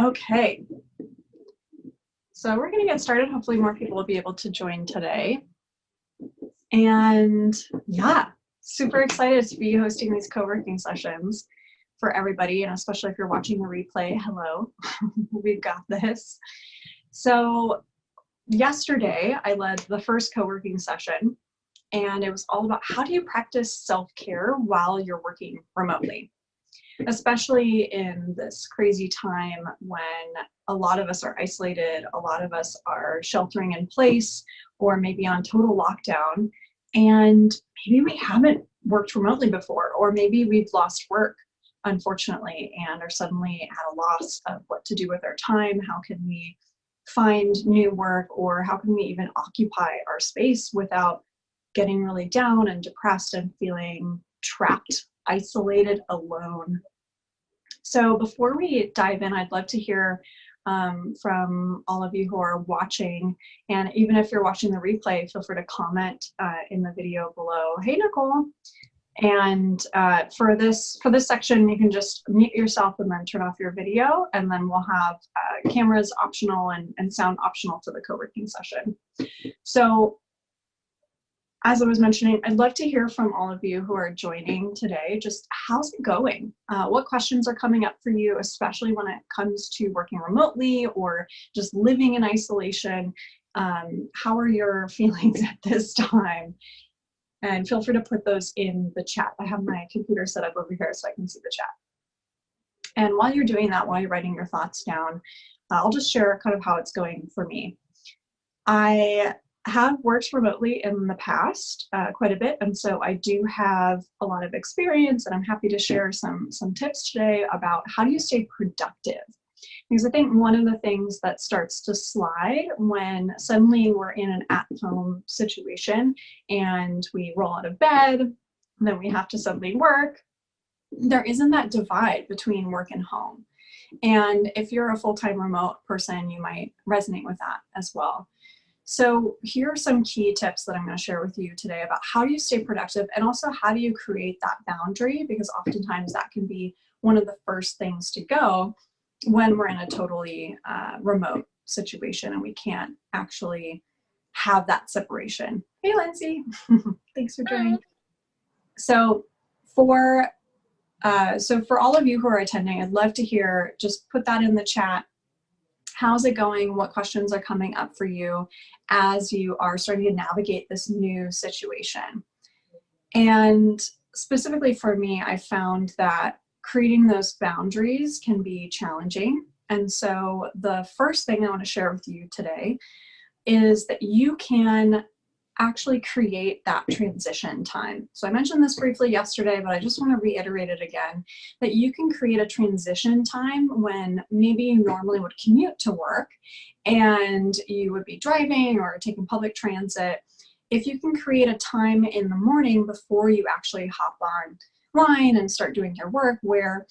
Okay, so we're going to get started. Hopefully more people will be able to join today. And yeah, super excited to be hosting these co-working sessions for everybody, and especially if you're watching the replay, hello, we've got this. So yesterday I led the first co-working session, and it was all about how do you practice self-care while you're working remotely, especially in this crazy time when a lot of us are isolated, a lot of us are sheltering in place, or maybe on total lockdown, and maybe we haven't worked remotely before, or maybe we've lost work, unfortunately, and are suddenly at a loss of what to do with our time. How can we find new work, or how can we even occupy our space without getting really down and depressed and feeling trapped, isolated, alone? So before we dive in, I'd love to hear from all of you who are watching, and even if you're watching the replay, feel free to comment in the video below. Hey, Nicole. And for this section, you can just mute yourself and then turn off your video, and then we'll have cameras optional and sound optional for the co-working session. So as I was mentioning, I'd love to hear from all of you who are joining today. Just how's it going? What questions are coming up for you, especially when it comes to working remotely or just living in isolation? How are your feelings at this time? And feel free to put those in the chat. I have my computer set up over here so I can see the chat. And while you're doing that, while you're writing your thoughts down, I'll just share kind of how it's going for me. I have worked remotely in the past quite a bit, and so I do have a lot of experience, and I'm happy to share some tips today about how do you stay productive. Because I think one of the things that starts to slide when suddenly we're in an at-home situation and we roll out of bed, and then we have to suddenly work, there isn't that divide between work and home. And if you're a full-time remote person, you might resonate with that as well. So here are some key tips that I'm going to share with you today about how do you stay productive, and also how do you create that boundary, because oftentimes that can be one of the first things to go when we're in a totally remote situation and we can't actually have that separation. Hey, Lindsay, thanks for joining. So for all of you who are attending, I'd love to hear, just put that in the chat. How's it going? What questions are coming up for you as you are starting to navigate this new situation? And specifically for me, I found that creating those boundaries can be challenging. And so the first thing I want to share with you today is that you can actually create that transition time. So I mentioned this briefly yesterday, but I just want to reiterate it again, that you can create a transition time when maybe you normally would commute to work and you would be driving or taking public transit. If you can create a time in the morning before you actually hop online and start doing your work, where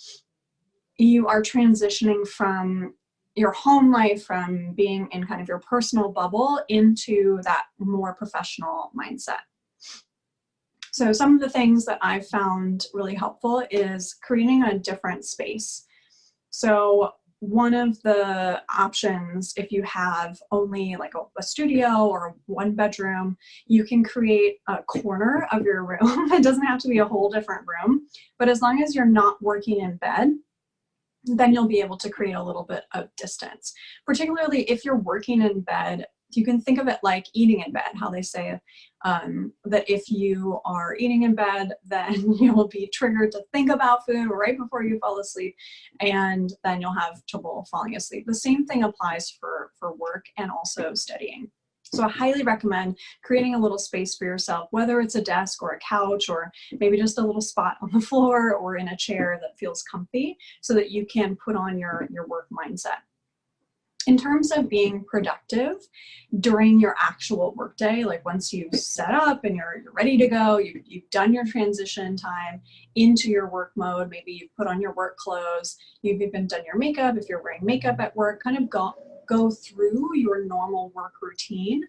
you are transitioning from your home life, from being in kind of your personal bubble, into that more professional mindset. So some of the things that I've found really helpful is creating a different space. So one of the options, if you have only like a studio or one bedroom, you can create a corner of your room. It doesn't have to be a whole different room, but as long as you're not working in bed, then you'll be able to create a little bit of distance. Particularly if you're working in bed, you can think of it like eating in bed, how they say that if you are eating in bed, then you'll be triggered to think about food right before you fall asleep, and then you'll have trouble falling asleep. The same thing applies for work and also studying. So I highly recommend creating a little space for yourself, whether it's a desk or a couch, or maybe just a little spot on the floor or in a chair that feels comfy, so that you can put on your work mindset. In terms of being productive during your actual workday, like once you've set up and you're ready to go, you've done your transition time into your work mode, maybe you've put on your work clothes, you've even done your makeup, if you're wearing makeup at work, kind of go through your normal work routine.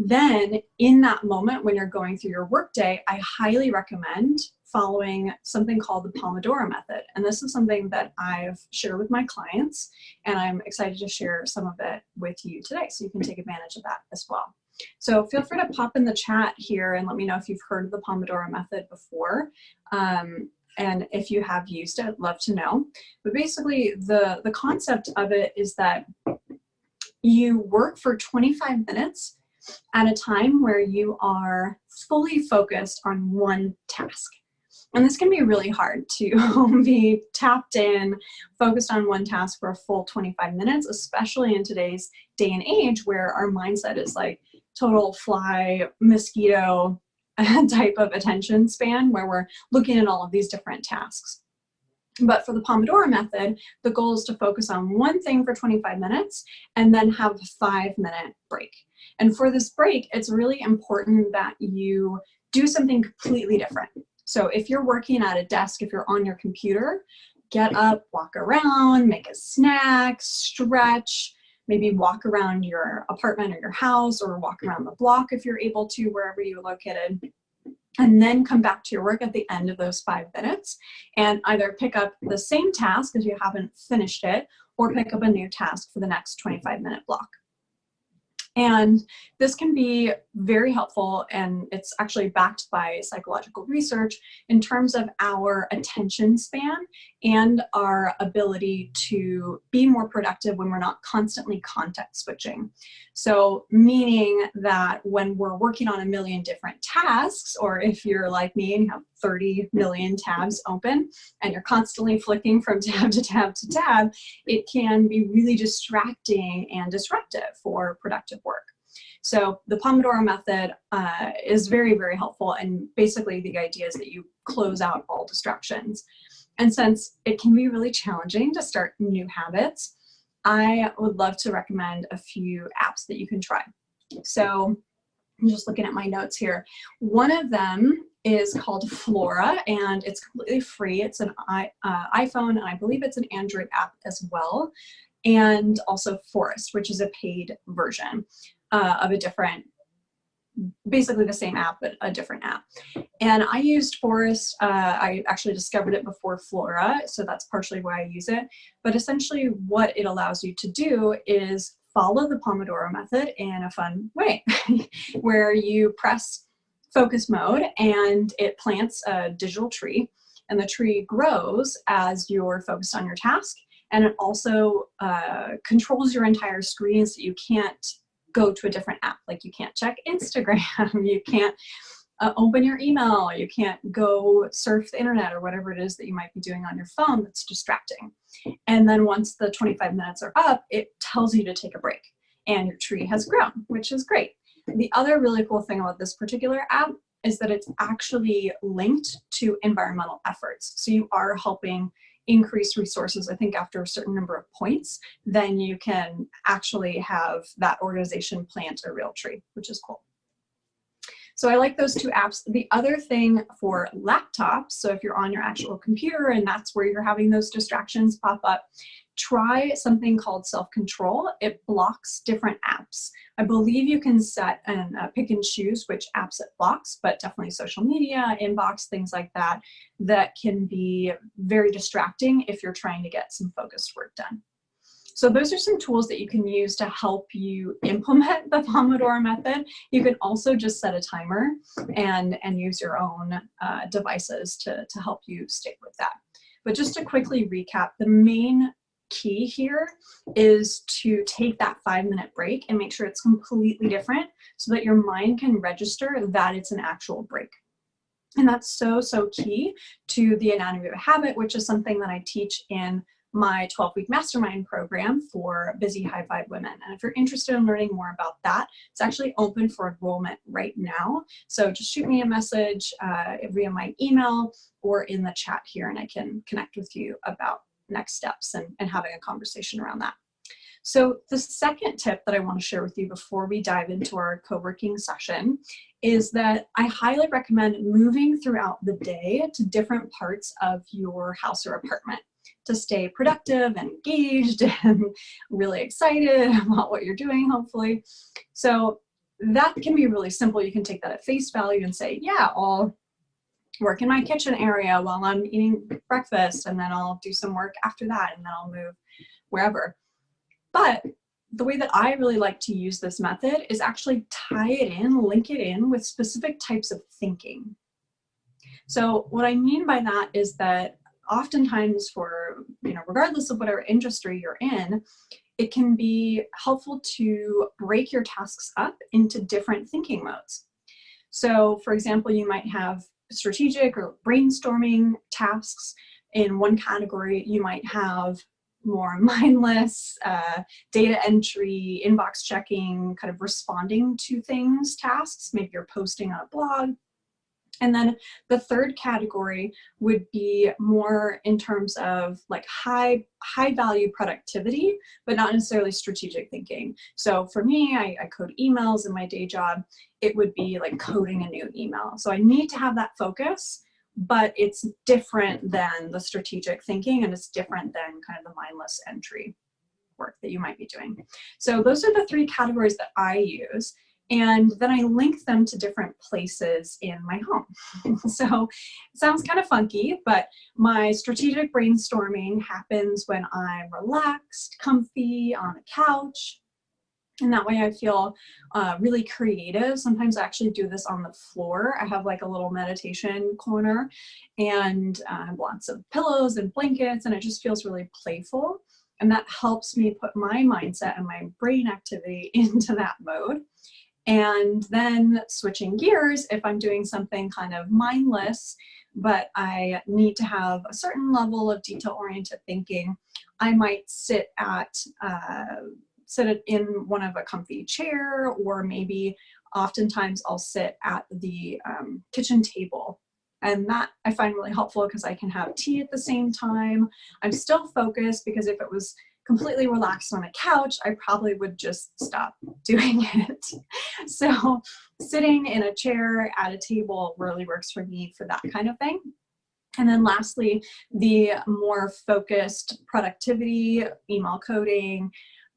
Then in that moment when you're going through your workday, I highly recommend following something called the Pomodoro method. And this is something that I've shared with my clients, and I'm excited to share some of it with you today so you can take advantage of that as well. So feel free to pop in the chat here and let me know if you've heard of the Pomodoro method before. And if you have used it, I'd love to know. But basically the concept of it is that you work for 25 minutes at a time where you are fully focused on one task. And this can be really hard to be tapped in, focused on one task for a full 25 minutes, especially in today's day and age where our mindset is like total fly, mosquito type of attention span, where we're looking at all of these different tasks. But for the Pomodoro method, the goal is to focus on one thing for 25 minutes and then have a 5-minute break. And for this break, it's really important that you do something completely different. So if you're working at a desk, if you're on your computer, get up, walk around, make a snack, stretch, maybe walk around your apartment or your house, or walk around the block if you're able to, wherever you're located. And then come back to your work at the end of those 5 minutes and either pick up the same task if you haven't finished it, or pick up a new task for the next 25-minute block. And this can be very helpful, and it's actually backed by psychological research in terms of our attention span and our ability to be more productive when we're not constantly context switching. So meaning that when we're working on a million different tasks, or if you're like me and you have 30 million tabs open and you're constantly flicking from tab to tab to tab, it can be really distracting and disruptive for productive work. So the Pomodoro method is very, very helpful. And basically the idea is that you close out all distractions. And since it can be really challenging to start new habits, I would love to recommend a few apps that you can try. So I'm just looking at my notes here. One of them is called Flora, and it's completely free. It's an iPhone, and I believe it's an Android app as well. And also Forest, which is a paid version of a different, basically the same app, but a different app. And I used Forest. I actually discovered it before Flora, so that's partially why I use it. But essentially what it allows you to do is follow the Pomodoro method in a fun way, where you press focus mode and it plants a digital tree, and the tree grows as you're focused on your task. And it also controls your entire screen, so you can't go to a different app. Like you can't check Instagram, you can't open your email, you can't go surf the internet or whatever it is that you might be doing on your phone that's distracting. And then once the 25 minutes are up, it tells you to take a break, and your tree has grown, which is great. The other really cool thing about this particular app is that it's actually linked to environmental efforts. So you are helping increase resources. I think after a certain number of points, then you can actually have that organization plant a real tree, which is cool. So I like those two apps. The other thing for laptops, so if you're on your actual computer and that's where you're having those distractions pop up, try something called self-control. It blocks different apps. I believe you can set and pick and choose which apps it blocks, but definitely social media, inbox, things like that, that can be very distracting if you're trying to get some focused work done. So those are some tools that you can use to help you implement the Pomodoro method. You can also just set a timer and use your own devices to help you stick with that. But just to quickly recap, the main key here is to take that 5-minute break and make sure it's completely different so that your mind can register that it's an actual break. And that's so, so key to the anatomy of a habit, which is something that I teach in my 12-week mastermind program for busy high vibe women. And if you're interested in learning more about that, it's actually open for enrollment right now. So just shoot me a message via my email or in the chat here, and I can connect with you about next steps and having a conversation around that. So the second tip that I want to share with you before we dive into our co-working session is that I highly recommend moving throughout the day to different parts of your house or apartment to stay productive and engaged and really excited about what you're doing, hopefully. So that can be really simple. You can take that at face value and say, yeah, I'll work in my kitchen area while I'm eating breakfast, and then I'll do some work after that, and then I'll move wherever. But the way that I really like to use this method is actually tie it in, link it in with specific types of thinking. So what I mean by that is that oftentimes for, regardless of whatever industry you're in, it can be helpful to break your tasks up into different thinking modes. So for example, you might have strategic or brainstorming tasks. In one category, you might have more mindless data entry, inbox checking, kind of responding to things tasks. Maybe you're posting on a blog. And then the third category would be more in terms of like high value productivity, but not necessarily strategic thinking. So for me, I code emails in my day job. It would be like coding a new email. So I need to have that focus, but it's different than the strategic thinking, and it's different than kind of the mindless entry work that you might be doing. So those are the three categories that I use. And then I link them to different places in my home. So it sounds kind of funky, but my strategic brainstorming happens when I'm relaxed, comfy, on a couch. And that way I feel really creative. Sometimes I actually do this on the floor. I have like a little meditation corner, and lots of pillows and blankets, and it just feels really playful. And that helps me put my mindset and my brain activity into that mode. And then switching gears, if I'm doing something kind of mindless, but I need to have a certain level of detail-oriented thinking, I might sit in one of a comfy chair, or maybe oftentimes I'll sit at the kitchen table. And that I find really helpful because I can have tea at the same time. I'm still focused, because if it was completely relaxed on a couch, I probably would just stop doing it. So sitting in a chair at a table really works for me for that kind of thing. And then lastly, the more focused productivity, email coding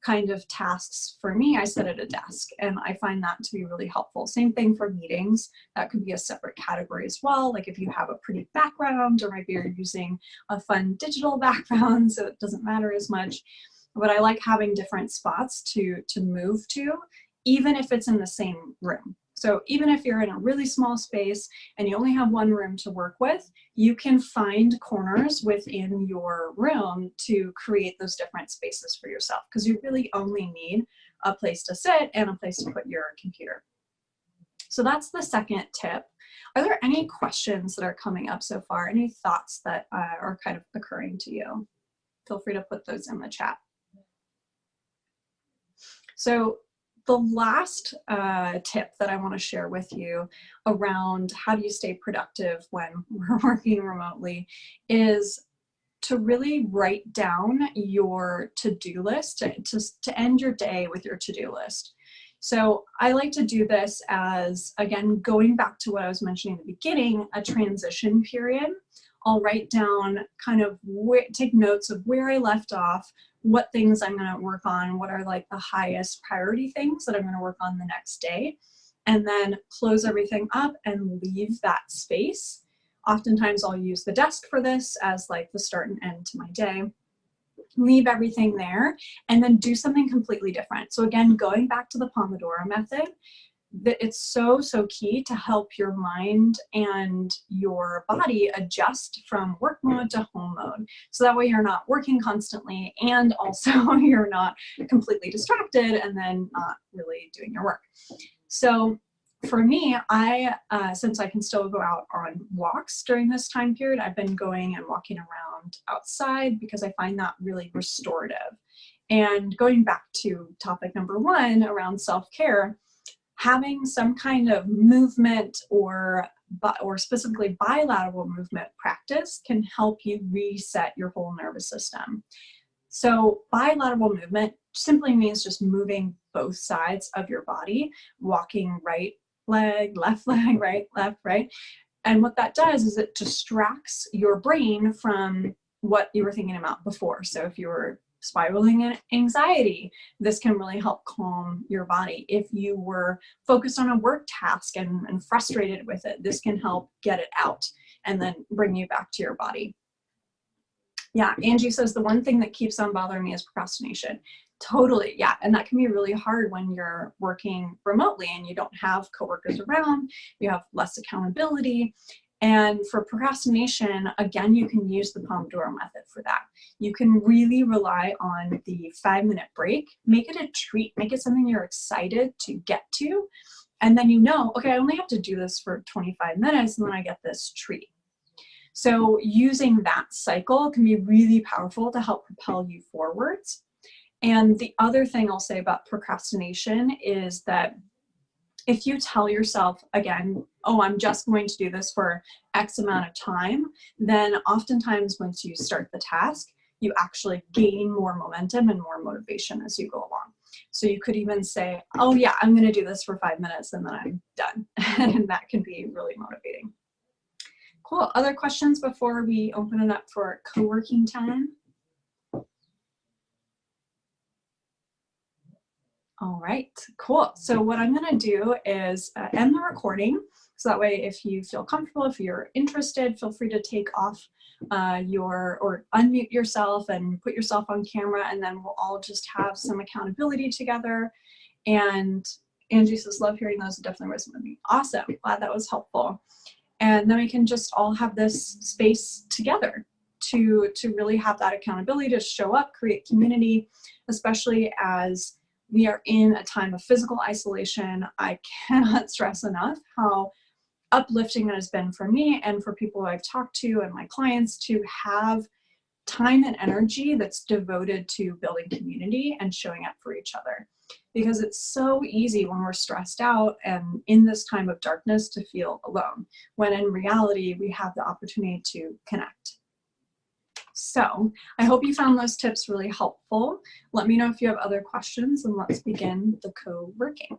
kind of tasks for me, I sit at a desk, and I find that to be really helpful. Same thing for meetings. That could be a separate category as well. Like if you have a pretty background, or maybe you're using a fun digital background, so it doesn't matter as much. But I like having different spots to move to, even if it's in the same room. So even if you're in a really small space and you only have one room to work with, you can find corners within your room to create those different spaces for yourself, because you really only need a place to sit and a place to put your computer. So that's the second tip. Are there any questions that are coming up so far? Any thoughts that are kind of occurring to you? Feel free to put those in the chat. So the last tip that I want to share with you around how do you stay productive when we're working remotely is to really write down your to-do list, to end your day with your to-do list. So I like to do this as, again, going back to what I was mentioning at the beginning, a transition period. I'll write down kind of take notes of where I left off, what things I'm going to work on, what are like the highest priority things that I'm going to work on the next day, and then close everything up and leave that space. Oftentimes I'll use the desk for this as like the start and end to my day. Leave everything there and then do something completely different. So again, going back to the Pomodoro method, that it's so key to help your mind and your body adjust from work mode to home mode. So that way you're not working constantly, and also you're not completely distracted and then not really doing your work. So for me, since I can still go out on walks during this time period, I've been going and walking around outside because I find that really restorative. And going back to topic number one around self-care, having some kind of movement or specifically bilateral movement practice can help you reset your whole nervous system. So bilateral movement simply means just moving both sides of your body, walking right leg, right, left, right. And what that does is it distracts your brain from what you were thinking about before. So if you were spiraling in anxiety, this can really help calm your body. If you were focused on a work task and frustrated with it, this can help get it out and then bring you back to your body. Yeah, Angie says the one thing that keeps on bothering me is procrastination. Totally, yeah, and that can be really hard when you're working remotely and you don't have coworkers around, you have less accountability. And for procrastination, again, you can use the Pomodoro method for that. You can really rely on the 5-minute break. Make it a treat, make it something you're excited to get to. And then you know, okay, I only have to do this for 25 minutes and then I get this treat. So using that cycle can be really powerful to help propel you forwards. And the other thing I'll say about procrastination is that if you tell yourself, again, oh, I'm just going to do this for X amount of time, then oftentimes once you start the task, you actually gain more momentum and more motivation as you go along. So you could even say, oh yeah, I'm going to do this for 5 minutes and then I'm done. And that can be really motivating. Cool. Other questions before we open it up for co-working time? All right, cool. So what I'm going to do is end the recording. So that way, if you feel comfortable, if you're interested, feel free to take off or unmute yourself and put yourself on camera, and then we'll all just have some accountability together. And Angie says, love hearing those. It definitely resonated with me. Awesome. Glad that was helpful. And then we can just all have this space together to really have that accountability, to show up, create community, especially as we are in a time of physical isolation. I cannot stress enough how uplifting it has been for me and for people I've talked to and my clients to have time and energy that's devoted to building community and showing up for each other. Because it's so easy when we're stressed out and in this time of darkness to feel alone, when in reality we have the opportunity to connect. So I hope you found those tips really helpful. Let me know if you have other questions and let's begin the co-working.